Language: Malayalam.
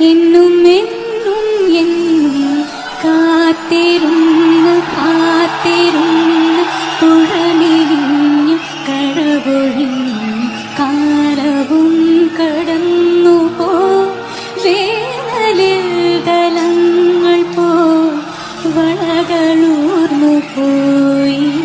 എന്നും എന്നും എന്നും കാത്തിരുന്ന് പുഴമിഴിഞ്ഞ് കഴവൊഴിഞ്ഞ് കാലവും കടന്നു പോ വേനലിൽ തലങ്ങൾ പോ വളകളൂർന്നു പോയി.